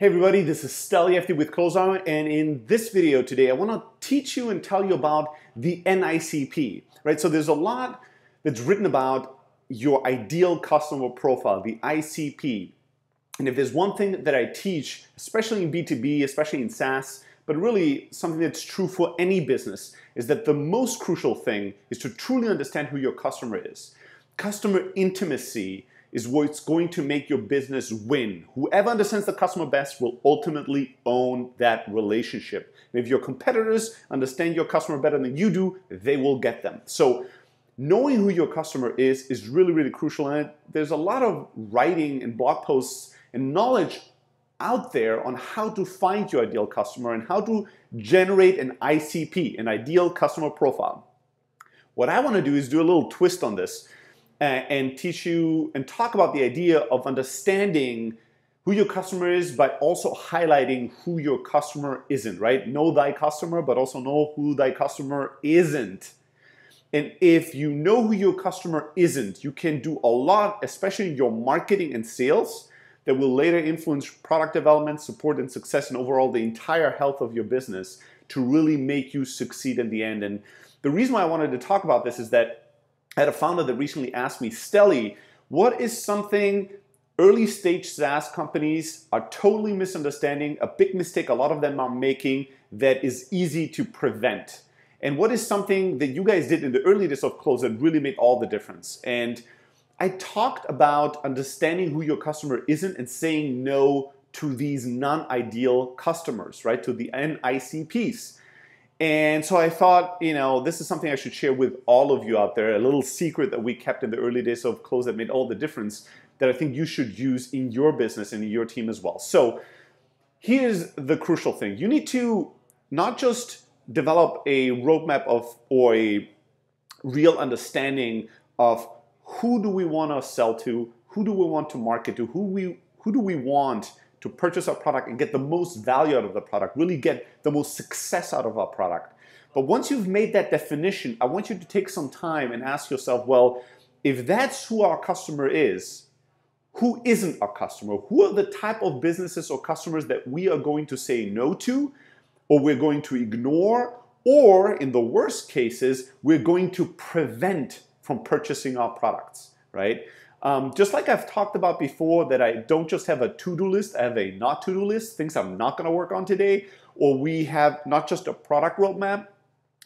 Hey everybody, this is NICP with Closeout, and in this video today I want to teach you and tell you about the NICP, right? So there's a lot that's written about your ideal customer profile, the ICP. And if there's one thing that I teach, especially in B2B, especially in SaaS, but really something that's true for any business, is that the most crucial thing is to truly understand who your customer is. Customer intimacy is what's going to make your business win. Whoever understands the customer best will ultimately own that relationship. And if your competitors understand your customer better than you do, they will get them. So knowing who your customer is really, really crucial. And there's a lot of writing and blog posts and knowledge out there on how to find your ideal customer and how to generate an ICP, an ideal customer profile. What I want to do is do a little twist on this and teach you and talk about the idea of understanding who your customer is, but also highlighting who your customer isn't, right? Know thy customer, but also know who thy customer isn't. And if you know who your customer isn't, you can do a lot, especially in your marketing and sales, that will later influence product development, support, and success, and overall the entire health of your business to really make you succeed in the end. And the reason why I wanted to talk about this is that I had a founder that recently asked me, Stelly, what is something early stage SaaS companies are totally misunderstanding, a big mistake a lot of them are making that is easy to prevent? And what is something that you guys did in the early days of Close that really made all the difference? And I talked about understanding who your customer isn't and saying no to these non-ideal customers, right? To the NICPs. And so I thought, this is something I should share with all of you out there, a little secret that we kept in the early days of Close that made all the difference that I think you should use in your business and in your team as well. So here's the crucial thing. You need to not just develop a roadmap or a real understanding of who do we want to sell to, who do we want to market to, who do we want to purchase our product and get the most value out of the product, really get the most success out of our product. But once you've made that definition, I want you to take some time and ask yourself, well, if that's who our customer is, who isn't our customer? Who are the type of businesses or customers that we are going to say no to, or we're going to ignore, or in the worst cases, we're going to prevent from purchasing our products, right? Just like I've talked about before, that I don't just have a to-do list, I have a not to-do list, things I'm not going to work on today, or we have not just a product roadmap,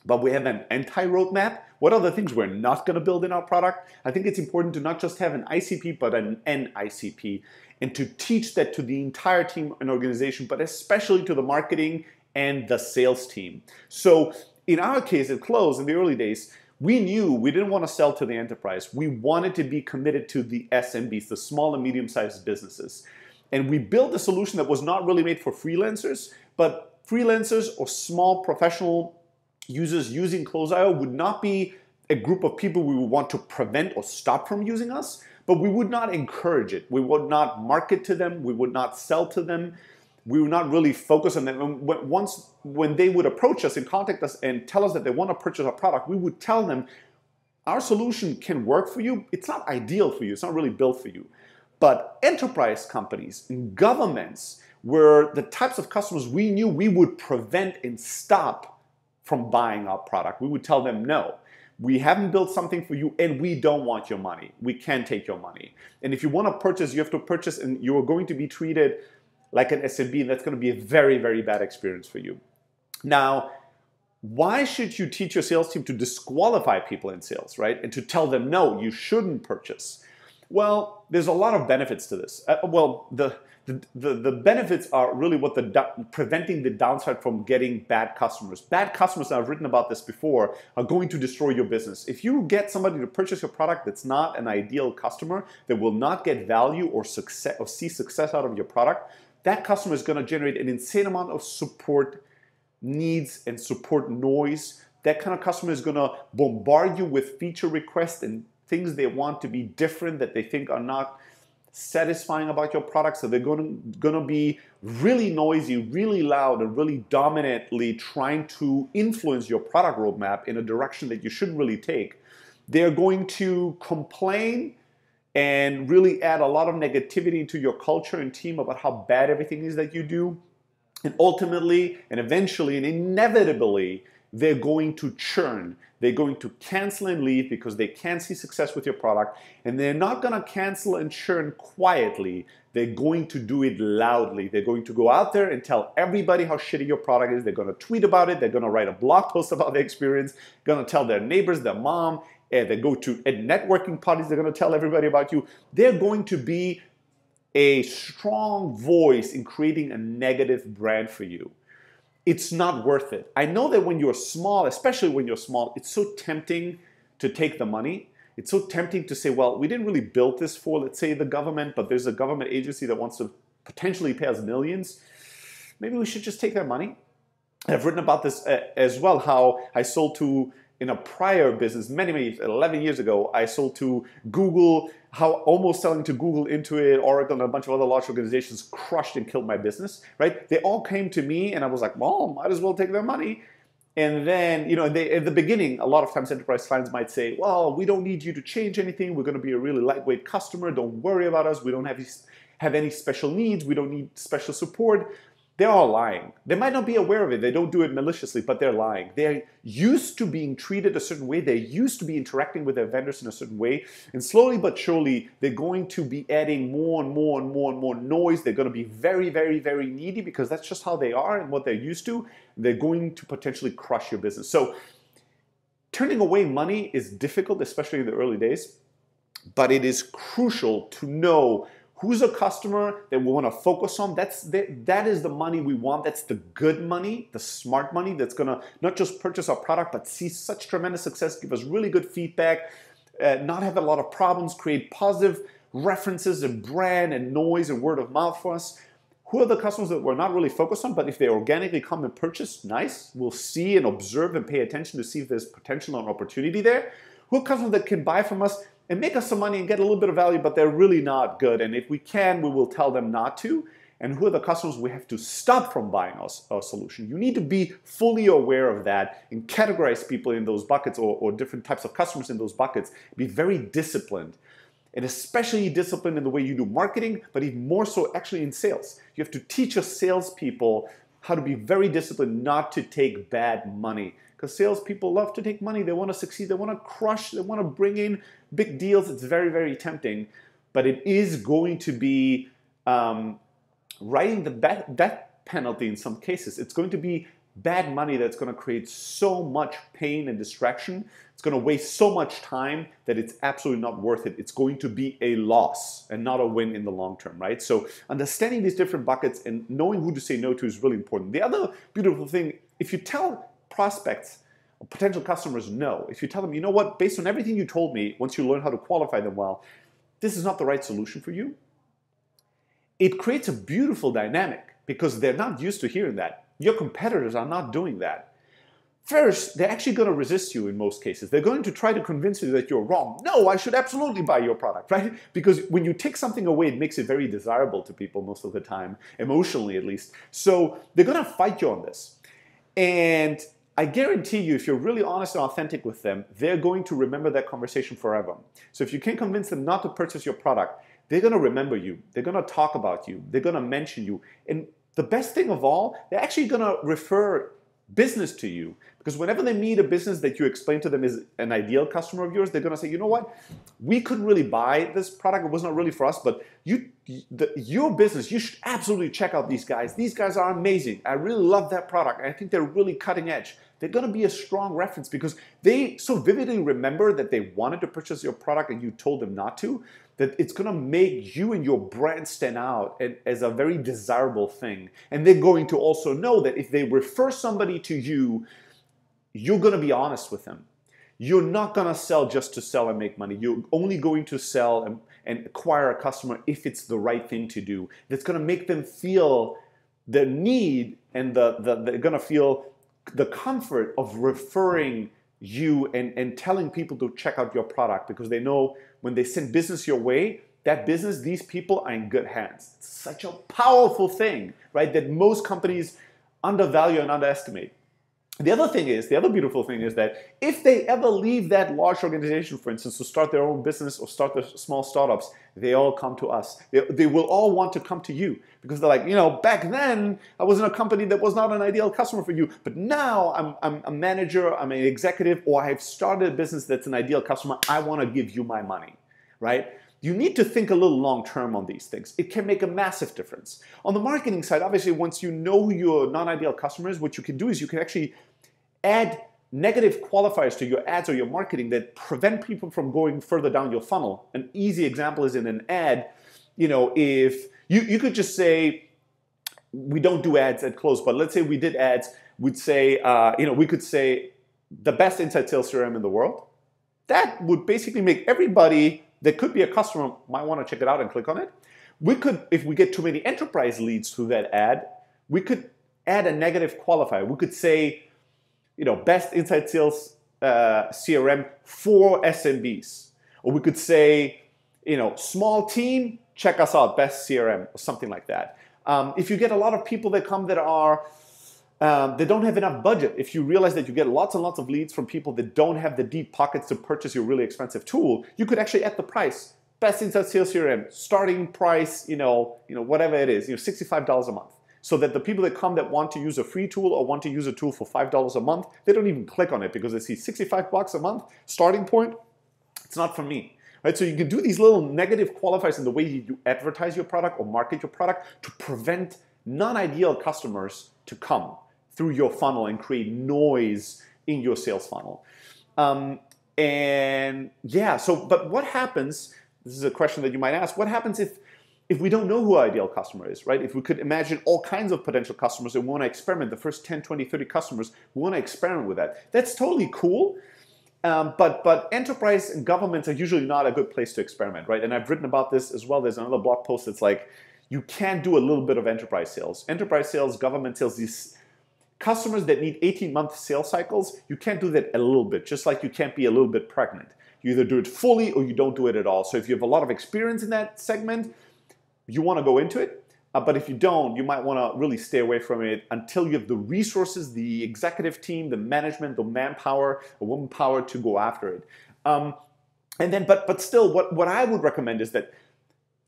but we have an anti-roadmap. What are the things we're not going to build in our product? I think it's important to not just have an ICP, but an NICP, and to teach that to the entire team and organization, but especially to the marketing and the sales team. So in our case at Close, in the early days, we knew we didn't want to sell to the enterprise. We wanted to be committed to the SMBs, the small and medium-sized businesses. And we built a solution that was not really made for freelancers, but freelancers or small professional users using Close.io would not be a group of people we would want to prevent or stop from using us, but we would not encourage it. We would not market to them. We would not sell to them. We would not really focus on them. And when they would approach us and contact us and tell us that they want to purchase our product, we would tell them, our solution can work for you. It's not ideal for you. It's not really built for you. But enterprise companies and governments were the types of customers we knew we would prevent and stop from buying our product. We would tell them, no, we haven't built something for you and we don't want your money. We can't take your money. And if you want to purchase, you have to purchase and you're going to be treated like an SMB, and that's going to be a very, very bad experience for you. Now, why should you teach your sales team to disqualify people in sales, right? And to tell them, no, you shouldn't purchase. Well, there's a lot of benefits to this. The benefits are really what preventing the downside from getting bad customers. Bad customers, and I've written about this before, are going to destroy your business. If you get somebody to purchase your product that's not an ideal customer, that will not get value or success or see success out of your product, that customer is going to generate an insane amount of support needs and support noise. That kind of customer is going to bombard you with feature requests and things they want to be different that they think are not satisfying about your product. So they're going to be really noisy, really loud, and really dominantly trying to influence your product roadmap in a direction that you shouldn't really take. They're going to complain and really add a lot of negativity to your culture and team about how bad everything is that you do. And ultimately, and eventually, and inevitably, they're going to churn. They're going to cancel and leave because they can't see success with your product. And they're not going to cancel and churn quietly. They're going to do it loudly. They're going to go out there and tell everybody how shitty your product is. They're going to tweet about it. They're going to write a blog post about their experience. Going to tell their neighbors, their mom. They go to networking parties. They're going to tell everybody about you. They're going to be a strong voice in creating a negative brand for you. It's not worth it. I know that when you're small, especially when you're small, it's so tempting to take the money. It's so tempting to say, well, we didn't really build this for, let's say, the government, but there's a government agency that wants to potentially pay us millions. Maybe we should just take their money. I've written about this as well, how I sold to, in a prior business, many, 11 years ago, I sold to Google, how almost selling to Google, Intuit, Oracle, and a bunch of other large organizations crushed and killed my business, right? They all came to me and I was like, well, might as well take their money. And then, you know, at the beginning, a lot of times enterprise clients might say, well, we don't need you to change anything. We're going to be a really lightweight customer. Don't worry about us. We don't have any special needs. We don't need special support. They're all lying. They might not be aware of it. They don't do it maliciously, but they're lying. They're used to being treated a certain way. They're used to be interacting with their vendors in a certain way. And slowly but surely, they're going to be adding more and more and more and more noise. They're going to be very, very, very needy because that's just how they are and what they're used to. They're going to potentially crush your business. So turning away money is difficult, especially in the early days, but it is crucial to know who's a customer that we want to focus on. That is the money we want. That's the good money, the smart money that's going to not just purchase our product, but see such tremendous success, give us really good feedback, not have a lot of problems, create positive references and brand and noise and word of mouth for us. Who are the customers that we're not really focused on, but if they organically come and purchase, nice. We'll see and observe and pay attention to see if there's potential and opportunity there. Who are customers that can buy from us and make us some money and get a little bit of value, but they're really not good. And if we can, we will tell them not to. And who are the customers we have to stop from buying our solution? You need to be fully aware of that and categorize people in those buckets or different types of customers in those buckets. Be very disciplined. And especially disciplined in the way you do marketing, but even more so actually in sales. You have to teach your salespeople how to be very disciplined not to take bad money. Because salespeople love to take money. They want to succeed. They want to crush. They want to bring in big deals. It's very, very tempting. But it is going to be writing the death penalty in some cases. It's going to be bad money that's going to create so much pain and distraction. It's going to waste so much time that it's absolutely not worth it. It's going to be a loss and not a win in the long term, right? So understanding these different buckets and knowing who to say no to is really important. The other beautiful thing, if you tell prospects or potential customers no, if you tell them, you know what, based on everything you told me, once you learn how to qualify them well, this is not the right solution for you, it creates a beautiful dynamic because they're not used to hearing that. Your competitors are not doing that. First, they're actually going to resist you in most cases. They're going to try to convince you that you're wrong. No, I should absolutely buy your product, right? Because when you take something away, it makes it very desirable to people most of the time, emotionally at least. So they're going to fight you on this. And I guarantee you, if you're really honest and authentic with them, they're going to remember that conversation forever. So if you can convince them not to purchase your product, they're going to remember you. They're going to talk about you. They're going to mention you. And the best thing of all, they're actually going to refer business to you. Because whenever they meet a business that you explain to them is an ideal customer of yours, they're going to say, you know what, we couldn't really buy this product. It was not really for us, but your business, you should absolutely check out these guys. These guys are amazing. I really love that product. I think they're really cutting edge. They're going to be a strong reference because they so vividly remember that they wanted to purchase your product and you told them not to, that it's going to make you and your brand stand out as a very desirable thing. And they're going to also know that if they refer somebody to you, you're going to be honest with them. You're not going to sell just to sell and make money. You're only going to sell and acquire a customer if it's the right thing to do. That's going to make them feel the need and they're going to feel the comfort of referring you and telling people to check out your product because they know when they send business your way, that business, these people are in good hands. It's such a powerful thing, right, that most companies undervalue and underestimate. The other thing is, the other beautiful thing is that if they ever leave that large organization, for instance, to start their own business or start their small startups, they all come to us. They will all want to come to you because they're like, back then I was in a company that was not an ideal customer for you, but now I'm a manager, I'm an executive, or I've started a business that's an ideal customer. I want to give you my money, right? You need to think a little long term on these things. It can make a massive difference. On the marketing side, obviously, once you know who your non-ideal customer is, what you can do is you can actually add negative qualifiers to your ads or your marketing that prevent people from going further down your funnel. An easy example is in an ad, if you could just say, we don't do ads at close, but let's say we did ads, we'd say, we could say the best inside sales CRM in the world. That would basically make everybody that could be a customer might want to check it out and click on it. We could, if we get too many enterprise leads through that ad, we could add a negative qualifier. We could say, best inside sales CRM for SMBs. Or we could say, small team, check us out, best CRM, or something like that. If you get a lot of people that come that are, they don't have enough budget, if you realize that you get lots and lots of leads from people that don't have the deep pockets to purchase your really expensive tool, you could actually add the price. Best inside sales CRM, starting price, whatever it is, $65 a month. So that the people that come that want to use a free tool or want to use a tool for $5 a month, they don't even click on it because they see 65 bucks a month, starting point, it's not for me. Right? So you can do these little negative qualifiers in the way you advertise your product or market your product to prevent non-ideal customers to come through your funnel and create noise in your sales funnel. But what happens, this is a question that you might ask, what happens if we don't know who our ideal customer is, right? If we could imagine all kinds of potential customers and we want to experiment, the first 10, 20, 30 customers, we want to experiment with that. That's totally cool, but enterprise and governments are usually not a good place to experiment, right? And I've written about this as well. There's another blog post that's like, you can't do a little bit of enterprise sales. Enterprise sales, government sales, these customers that need 18-month sales cycles, you can't do that a little bit, just like you can't be a little bit pregnant. You either do it fully or you don't do it at all. So if you have a lot of experience in that segment, you want to go into it, but if you don't, you might want to really stay away from it until you have the resources, the executive team, the management, the manpower, the woman power to go after it. But still, what I would recommend is that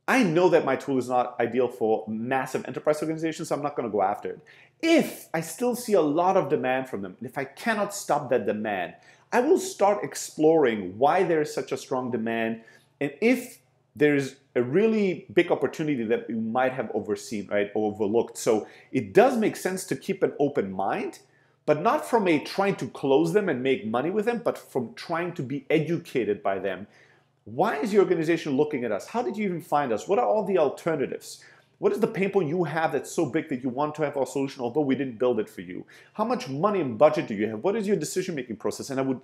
I know that my tool is not ideal for massive enterprise organizations, so I'm not going to go after it. If I still see a lot of demand from them, and if I cannot stop that demand, I will start exploring why there is such a strong demand, and if there's a really big opportunity that we might have overseen, right, or overlooked. So it does make sense to keep an open mind, but not from a trying to close them and make money with them, but from trying to be educated by them. Why is your organization looking at us? How did you even find us? What are all the alternatives? What is the pain point you have that's so big that you want to have our solution, although we didn't build it for you? How much money and budget do you have? What is your decision-making process? And I would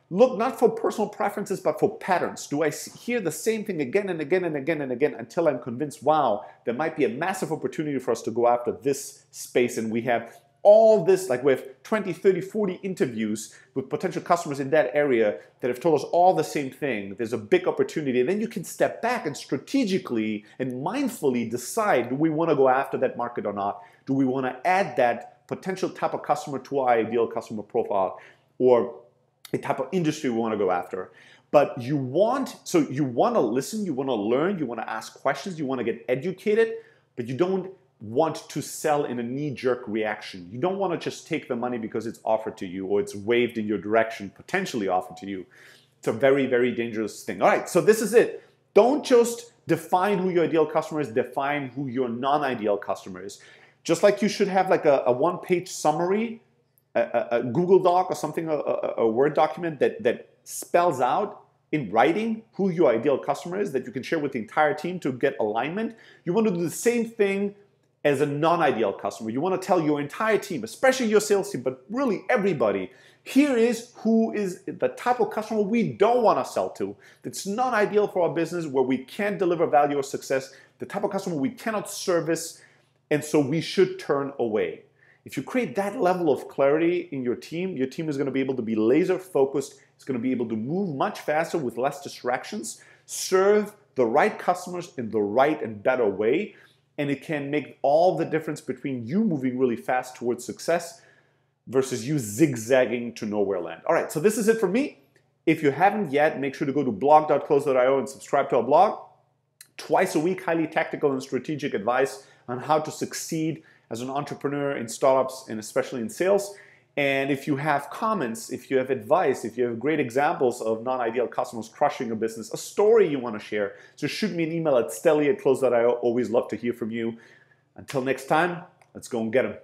look not for personal preferences, but for patterns. Do I hear the same thing again and again and again and again until I'm convinced, wow, there might be a massive opportunity for us to go after this space, and we have all this, like we have 20, 30, 40 interviews with potential customers in that area that have told us all the same thing. There's a big opportunity. And then you can step back and strategically and mindfully decide, do we want to go after that market or not? Do we want to add that potential type of customer to our ideal customer profile, or a type of industry we want to go after? But you want to listen, you want to learn, you want to ask questions, you want to get educated, but you don't want to sell in a knee-jerk reaction. You don't want to just take the money because it's offered to you or it's waved in your direction, potentially offered to you. It's a very, very dangerous thing. All right, so this is it. Don't just define who your ideal customer is, define who your non-ideal customer is. Just like you should have like a one-page summary, a Google Doc or something, a Word document that spells out in writing who your ideal customer is that you can share with the entire team to get alignment. You want to do the same thing as a non-ideal customer. You want to tell your entire team, especially your sales team, but really everybody, here is who is the type of customer we don't want to sell to. That's not ideal for our business, where we can't deliver value or success, the type of customer we cannot service, and so we should turn away. If you create that level of clarity in your team is going to be able to be laser focused. It's going to be able to move much faster with less distractions, serve the right customers in the right and better way, and it can make all the difference between you moving really fast towards success versus you zigzagging to nowhere land. All right, so this is it for me. If you haven't yet, make sure to go to blog.close.io and subscribe to our blog. Twice a week, highly tactical and strategic advice on how to succeed as an entrepreneur in startups and especially in sales. And if you have comments, if you have advice, if you have great examples of non-ideal customers crushing a business, a story you want to share, so shoot me an email at stelly@close.io. Always love to hear from you. Until next time, let's go and get them.